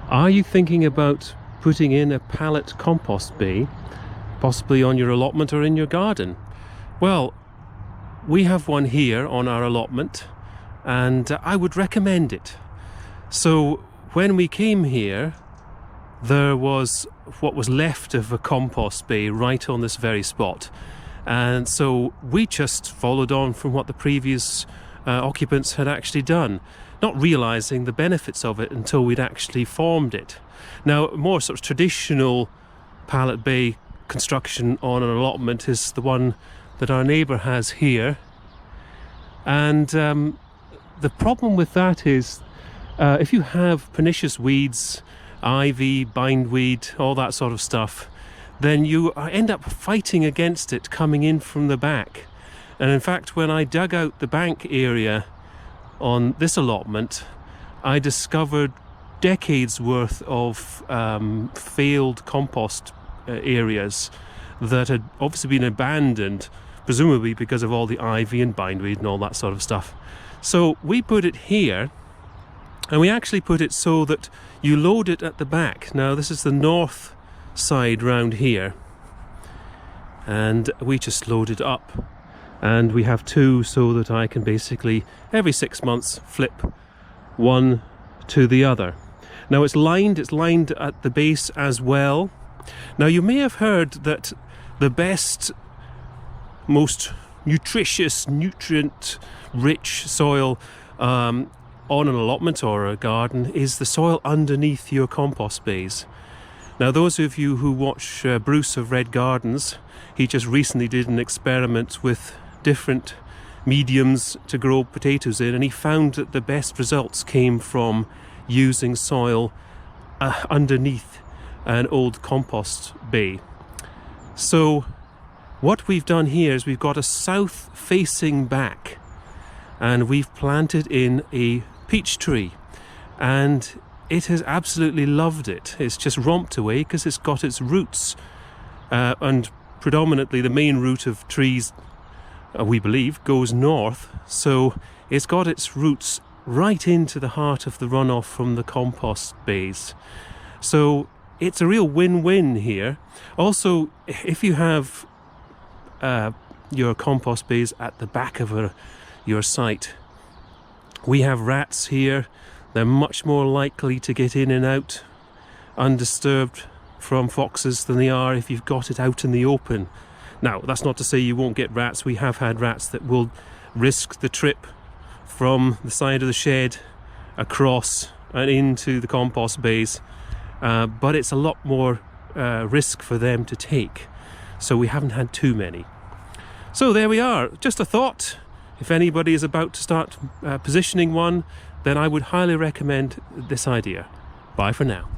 Are you thinking about putting in a pallet compost bay, possibly on your allotment or in your garden? Well, we have one here on our allotment, and I would recommend it. So when we came here, there was what was left of a compost bay right on this very spot, and so we just followed on from what the previous occupants had actually done, not realizing the benefits of it until we'd actually formed it. Now, more sort of traditional pallet bay construction on an allotment is the one that our neighbour has here, and the problem with that is if you have pernicious weeds, ivy, bindweed, all that sort of stuff, then you end up fighting against it coming in from the back. And in fact, when I dug out the bank area on this allotment, I discovered decades worth of failed compost areas that had obviously been abandoned, presumably because of all the ivy and bindweed and all that sort of stuff. So we put it here, and we actually put it so that you load it at the back. Now this is the north side round here, and we just load it up, and we have two so that I can basically every 6 months flip one to the other. Now it's lined at the base as well. Now you may have heard that the best, most nutritious, nutrient-rich soil on an allotment or a garden is the soil underneath your compost bays. Now those of you who watch Bruce of Red Gardens, he just recently did an experiment with different mediums to grow potatoes in, and he found that the best results came from using soil underneath an old compost bay. So what we've done here is we've got a south facing back, and we've planted in a peach tree, and it has absolutely loved it. It's just romped away because it's got its roots, and predominantly the main root of trees, we believe, goes north, so it's got its roots right into the heart of the runoff from the compost bays. So it's a real win-win here. Also, if you have your compost bays at the back of your site, we have rats here. They're much more likely to get in and out undisturbed from foxes than they are if you've got it out in the open. Now, that's not to say you won't get rats. We have had rats that will risk the trip from the side of the shed across and into the compost bays, but it's a lot more risk for them to take, so we haven't had too many. So there we are, just a thought. If anybody is about to start positioning one, then I would highly recommend this idea. Bye for now.